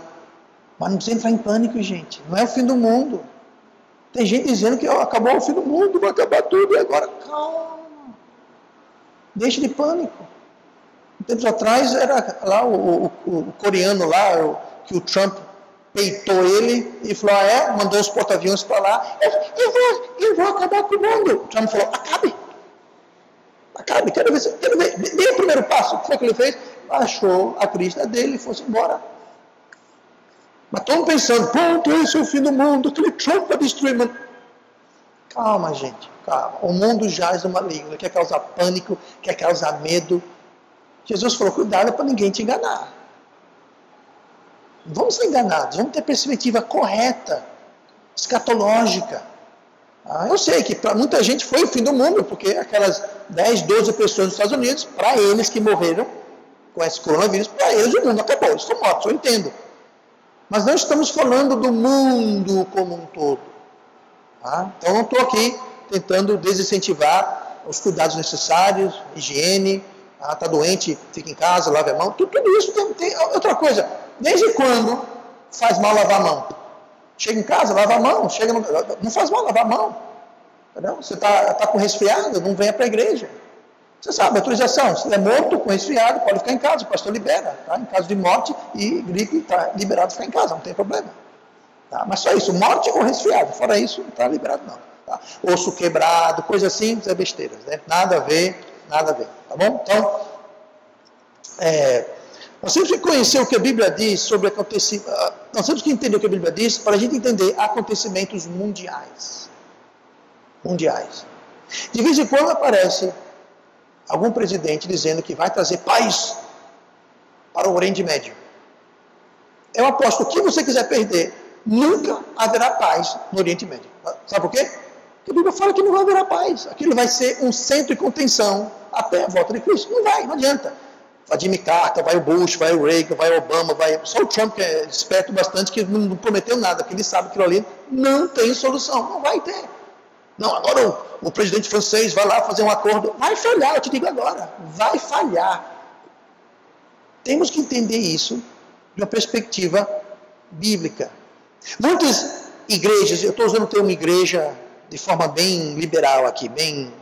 mas não precisa entrar em pânico, gente. Não é o fim do mundo. Tem gente dizendo que acabou o fim do mundo, vai acabar tudo, e agora, calma. Deixe de pânico. Um tempo atrás, era lá o coreano lá, que o Trump peitou ele e falou, mandou os porta-aviões para lá, eu vou acabar com o mundo. O Trump falou, acabe, quero ver, dê o primeiro passo. O que foi que ele fez? Baixou a crista dele e foi-se embora. Mas estão pensando, pronto, esse é o fim do mundo, aquele Trump vai destruir o mundo. Calma, gente, calma. O mundo jaz no maligno, quer causar pânico, quer causar medo. Jesus falou, cuidado para ninguém te enganar. Vamos ser enganados, vamos ter perspectiva correta, escatológica. Eu sei que para muita gente foi o fim do mundo, porque aquelas 10, 12 pessoas nos Estados Unidos, para eles que morreram com esse coronavírus, para eles o mundo acabou, eles estão mortos, eu entendo. Mas não estamos falando do mundo como um todo. Então não estou aqui tentando desincentivar os cuidados necessários, higiene, está doente, fica em casa, lave a mão, tudo isso tem. Outra coisa, desde quando faz mal lavar a mão? Chega em casa, lava a mão, não faz mal lavar a mão. Entendeu? Você está com resfriado, não venha para a igreja. Você sabe, autorização, se é morto com resfriado, pode ficar em casa, o pastor libera. Tá? Em caso de morte e gripe, está liberado ficar em casa, não tem problema. Tá? Mas só isso, morte ou resfriado, fora isso, não está liberado não. Tá? Osso quebrado, coisa assim, é besteira. Né? Nada a ver, tá bom? Então, nós temos que conhecer o que a Bíblia diz sobre acontecimentos. Nós temos que entender o que a Bíblia diz para a gente entender acontecimentos mundiais. De vez em quando aparece algum presidente dizendo que vai trazer paz para o Oriente Médio. Eu aposto, o que você quiser perder, nunca haverá paz no Oriente Médio. Sabe por quê? Porque a Bíblia fala que não haverá paz. Aquilo vai ser um centro de contenção até a volta de Cristo. Não vai, não adianta. Vai Jimmy Carter, vai o Bush, vai o Reagan, vai o Obama, só o Trump, que é esperto bastante, que não prometeu nada, que ele sabe que aquilo ali não tem solução. Não vai ter. Não, agora o presidente francês vai lá fazer um acordo. Vai falhar, eu te digo agora. Vai falhar. Temos que entender isso de uma perspectiva bíblica. Muitas igrejas, eu estou usando o termo igreja de forma bem liberal aqui, bem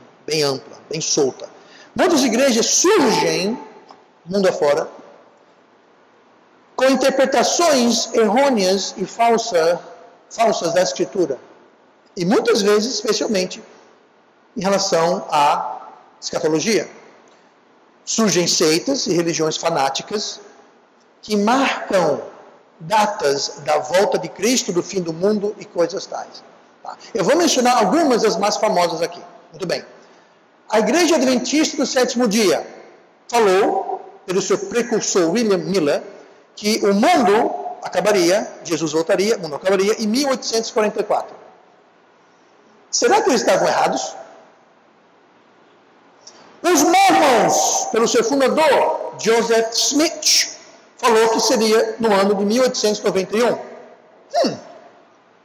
ampla, bem solta. Muitas igrejas surgem, mundo afora, com interpretações errôneas e falsas da Escritura. E muitas vezes, especialmente, em relação à escatologia. Surgem seitas e religiões fanáticas que marcam datas da volta de Cristo, do fim do mundo e coisas tais. Tá? Eu vou mencionar algumas das mais famosas aqui. Muito bem. A Igreja Adventista do Sétimo Dia falou, pelo seu precursor William Miller, que o mundo acabaria, Jesus voltaria, o mundo acabaria em 1844. Será que eles estavam errados? Os Mormons, pelo seu fundador, Joseph Smith, falou que seria no ano de 1891.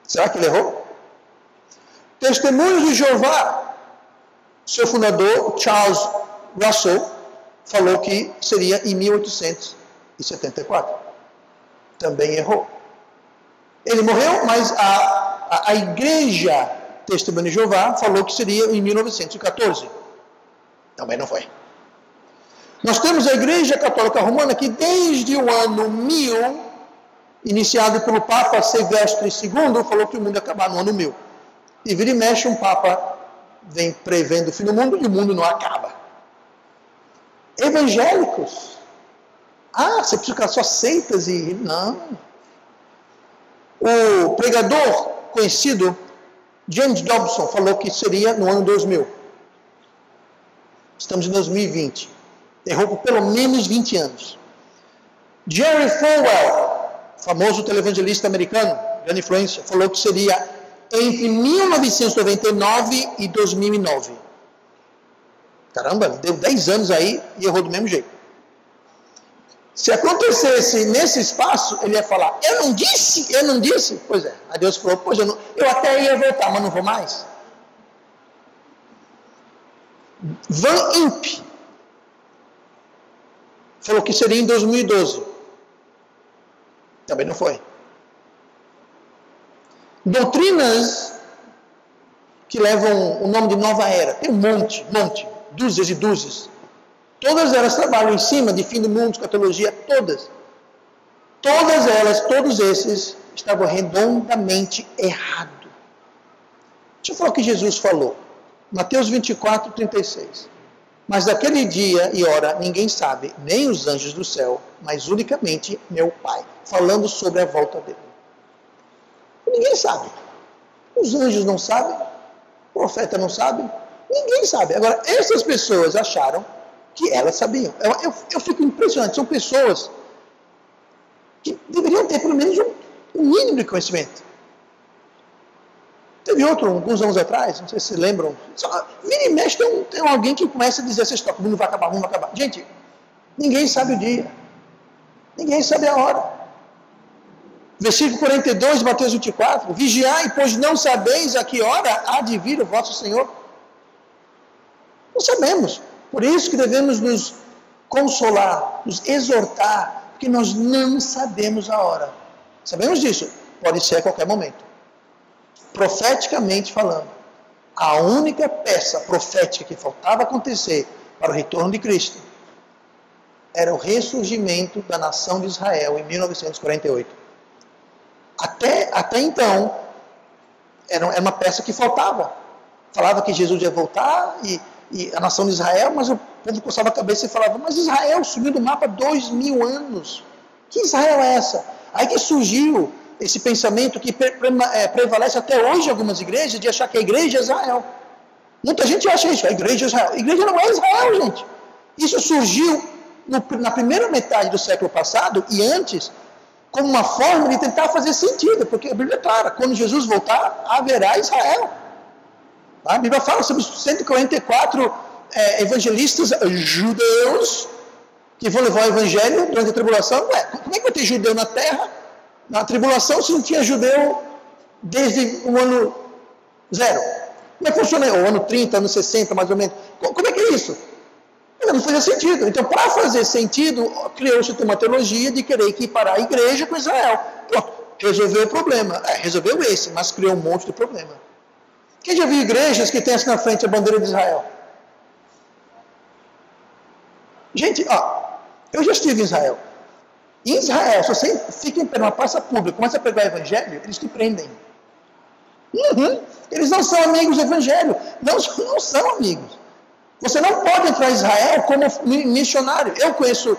Será que ele errou? Testemunhos de Jeová, seu fundador, Charles Russell, falou que seria em 1874. Também errou. Ele morreu, mas a Igreja Testemunho de Jeová falou que seria em 1914. Também não foi. Nós temos a Igreja Católica Romana que desde o ano 1000, iniciado pelo Papa Silvestre II, falou que o mundo ia acabar no ano 1000. E vira e mexe, um Papa vem prevendo o fim do mundo e o mundo não acaba. Evangélicos. Você precisa ficar só seitas e... Não. O pregador conhecido, James Dobson, falou que seria no ano 2000. Estamos em 2020. Errou por pelo menos 20 anos. Jerry Falwell, famoso televangelista americano, grande influência, falou que seria entre 1999 e 2009. Caramba, deu 10 anos aí e errou do mesmo jeito. Se acontecesse nesse espaço, ele ia falar, eu não disse. Pois é, aí Deus falou, eu até ia voltar, mas não vou mais. Van Impe falou que seria em 2012. Também não foi. Doutrinas que levam o nome de Nova Era. Tem um monte, dúzias e dúzias. Todas elas trabalham em cima de fim do mundo, escatologia, todas. Todas elas, todos esses, estavam redondamente errados. Deixa eu falar o que Jesus falou. Mateus 24, 36. Mas daquele dia e hora ninguém sabe, nem os anjos do céu, mas unicamente meu Pai, falando sobre a volta dele. Ninguém sabe. Os anjos não sabem, o profeta não sabe, ninguém sabe. Agora, essas pessoas acharam que elas sabiam. Eu fico impressionado, são pessoas que deveriam ter pelo menos um mínimo de conhecimento. Teve outro, alguns anos atrás, não sei se lembram, vira e mexe tem alguém que começa a dizer essa história, o mundo vai acabar, Gente, ninguém sabe o dia, ninguém sabe a hora. Versículo 42 de Mateus 24, vigiai, pois não sabeis a que hora há de vir o vosso Senhor. Não sabemos, por isso que devemos nos consolar, nos exortar, porque nós não sabemos a hora. Sabemos disso, pode ser a qualquer momento. Profeticamente falando, a única peça profética que faltava acontecer para o retorno de Cristo era o ressurgimento da nação de Israel em 1948. Até então, era uma peça que faltava. Falava que Jesus ia voltar e a nação de Israel, mas o povo coçava a cabeça e falava, mas Israel sumiu do mapa há 2000 anos. Que Israel é essa? Aí que surgiu esse pensamento que prevalece até hoje em algumas igrejas, de achar que a igreja é Israel. Muita gente acha isso, a igreja é Israel. A igreja não é Israel, gente. Isso surgiu na primeira metade do século passado e antes, como uma forma de tentar fazer sentido, porque a Bíblia é clara, quando Jesus voltar, haverá Israel. A Bíblia fala sobre os 144 evangelistas judeus que vão levar o evangelho durante a tribulação. Como é que vai ter judeu na terra, na tribulação, se não tinha judeu desde o ano 0? Como é que funciona? O ano 30, ano 60, mais ou menos. Como é que é isso? Não fazia sentido. Então, para fazer sentido, criou-se uma teologia de querer equiparar a igreja com Israel. Pronto, resolveu o problema. Resolveu esse, mas criou um monte de problema. Quem já viu igrejas que tem assim na frente a bandeira de Israel? Gente, eu já estive em Israel. Em Israel, se você fica em pé numa praça pública, começa a pregar o evangelho, eles te prendem. Eles não são amigos do evangelho. Não são amigos. Você não pode entrar em Israel como missionário. Eu conheço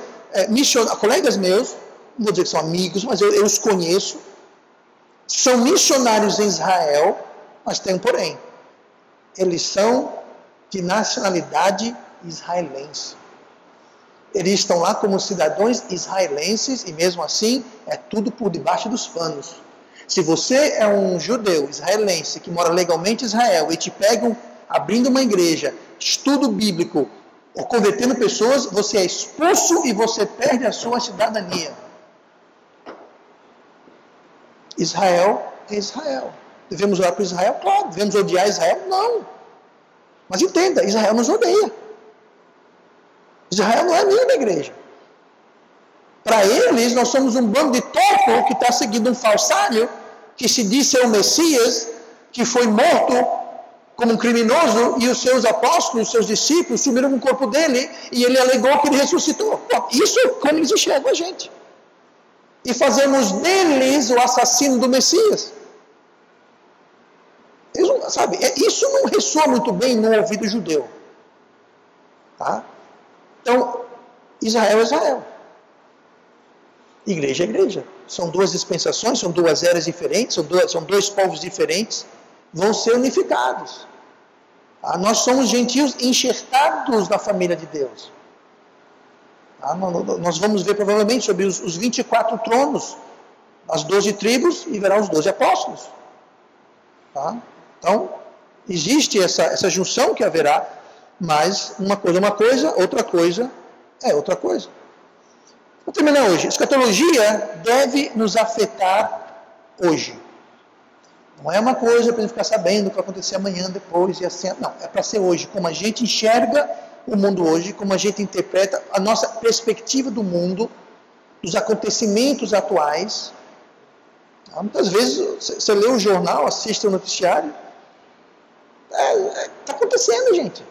colegas meus, não vou dizer que são amigos, mas eu os conheço. São missionários em Israel, mas tem um porém. Eles são de nacionalidade israelense. Eles estão lá como cidadãos israelenses e mesmo assim é tudo por debaixo dos panos. Se você é um judeu israelense que mora legalmente em Israel e te pegam abrindo uma igreja, estudo bíblico ou convertendo pessoas, você é expulso e você perde a sua cidadania. Israel é Israel. Devemos orar por Israel? Claro. Devemos odiar Israel? Não. Mas entenda, Israel nos odeia. Israel não é amigo da igreja. Para eles, nós somos um bando de topo que está seguindo um falsário, que se diz ser o Messias, que foi morto como um criminoso, e os seus apóstolos, os seus discípulos, sumiram com o corpo dele, e ele alegou que ele ressuscitou. Bom, isso é como eles enxergam a gente. E fazemos deles o assassino do Messias. Sabe, isso não ressoa muito bem no ouvido judeu. Tá? Então, Israel é Israel. Igreja é igreja. São duas dispensações, são duas eras diferentes, são dois povos diferentes, vão ser unificados. Tá? Nós somos gentios enxertados na família de Deus. Tá? Nós vamos ver provavelmente sobre os 24 tronos, as 12 tribos, e verá os 12 apóstolos. Tá? Então, existe essa junção que haverá, mas uma coisa é uma coisa, outra coisa é outra coisa. Vou terminar hoje. Escatologia deve nos afetar hoje. Não é uma coisa para a gente ficar sabendo o que vai acontecer amanhã, depois e assim. Não, é para ser hoje. Como a gente enxerga o mundo hoje, como a gente interpreta a nossa perspectiva do mundo, dos acontecimentos atuais. Muitas vezes você lê o jornal, assiste o noticiário. Está acontecendo, gente.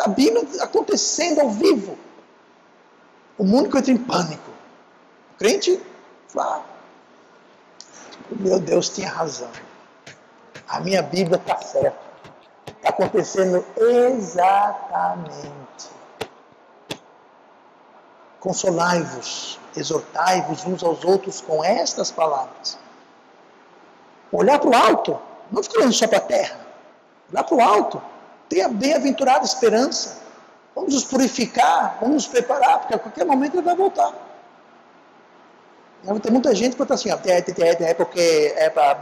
A Bíblia está acontecendo ao vivo. O mundo que entra em pânico. O crente fala, meu Deus tinha razão. A minha Bíblia está certa. Está acontecendo exatamente. Consolai-vos, exortai-vos uns aos outros com estas palavras. Olhar para o alto, não ficar olhando só para a terra. Olhar para o alto, ter a bem-aventurada esperança. Vamos nos purificar, vamos nos preparar, porque a qualquer momento ele vai voltar. Tem muita gente que está assim, porque é para...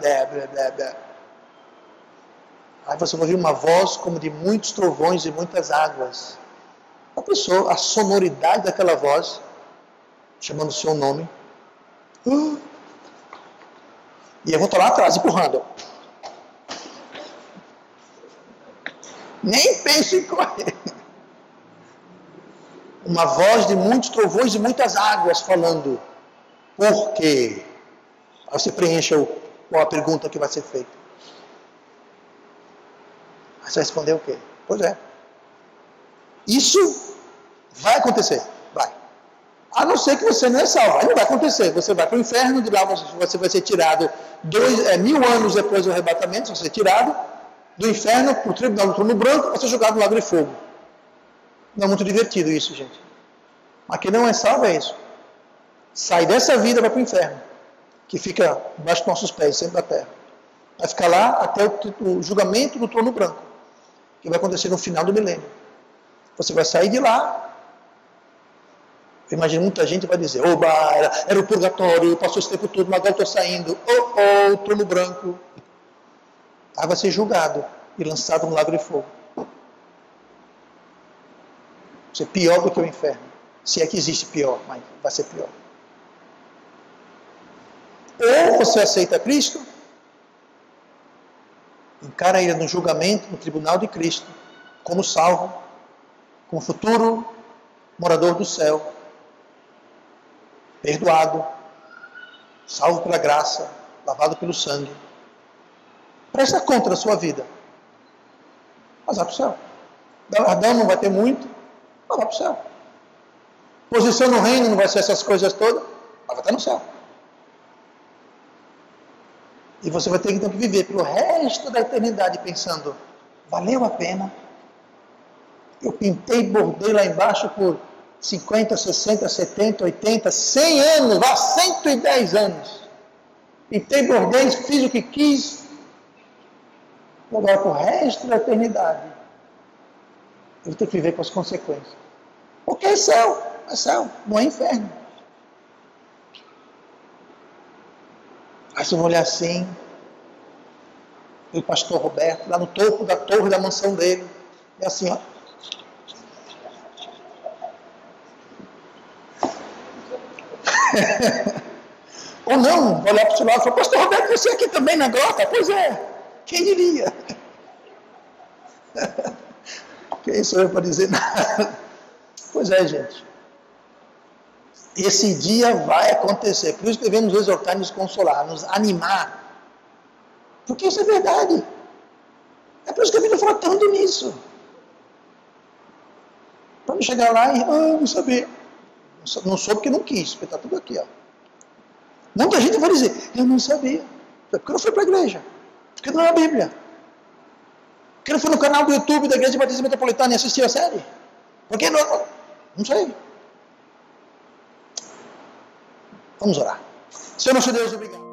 Aí você vai ouvir uma voz como de muitos trovões e muitas águas. A pessoa, a sonoridade daquela voz, chamando o seu nome. E eu vou estar lá atrás, empurrando. Nem pense em correr. Uma voz de muitos trovões e muitas águas falando. Por quê? Aí você preenche qual a pergunta que vai ser feita. Aí você vai responder o quê? Pois é. Isso vai acontecer. Vai. A não ser que você não é salvo. Aí não vai acontecer. Você vai para o inferno, de lá você vai ser tirado 1000 anos depois do arrebatamento, você vai ser tirado do inferno para o tribunal do trono branco, vai ser jogado no lago de fogo. Não é muito divertido isso, gente. Mas quem não é salvo é isso. Sai dessa vida e vai para o inferno, que fica embaixo dos nossos pés, sempre da terra. Vai ficar lá até o julgamento do trono branco, que vai acontecer no final do milênio. Você vai sair de lá Eu imagino muita gente vai dizer, oba, era o purgatório, passou esse tempo todo, mas agora estou saindo, trono branco. Aí vai ser julgado e lançado no lago de fogo. Vai ser pior do que o inferno. Se é que existe pior, mas vai ser pior. Ou você aceita Cristo, encara ele no julgamento, no tribunal de Cristo, como salvo, como futuro morador do céu, perdoado, salvo pela graça, lavado pelo sangue. Presta conta da sua vida. Mas vai para o céu. Galardão não vai ter muito, mas vai para o céu. Posição no reino não vai ser essas coisas todas, mas vai estar no céu. E você vai ter então que viver pelo resto da eternidade pensando, valeu a pena? Eu pintei e bordei lá embaixo por 50, 60, 70, 80, 100 anos, vá 110 anos. Pintei, bordei, fiz o que quis. Agora, para o resto da eternidade, eu vou ter que viver com as consequências. Porque é céu, não é inferno. Aí você vai olhar assim, o pastor Roberto, lá no topo da torre da mansão dele, é assim, ó. Ou não, vou olhar para o seu lado e falar, pastor Roberto, você aqui também na grota? Pois é, quem diria? Quem sou eu para dizer nada? Pois é, gente. Esse dia vai acontecer. Por isso que devemos nos exortar, nos consolar, nos animar. Porque isso é verdade. É por isso que a Bíblia fala tanto nisso. Para não chegar lá e, não sabia. Não soube porque não quis, porque está tudo aqui, ó. Muita gente vai dizer, eu não sabia. Porque não foi para a igreja. Porque não é a Bíblia. Porque não foi no canal do YouTube da Igreja Batista Metropolitana e assistiu a série. Porque não sei. Vamos orar. Senhor nosso Deus, obrigado.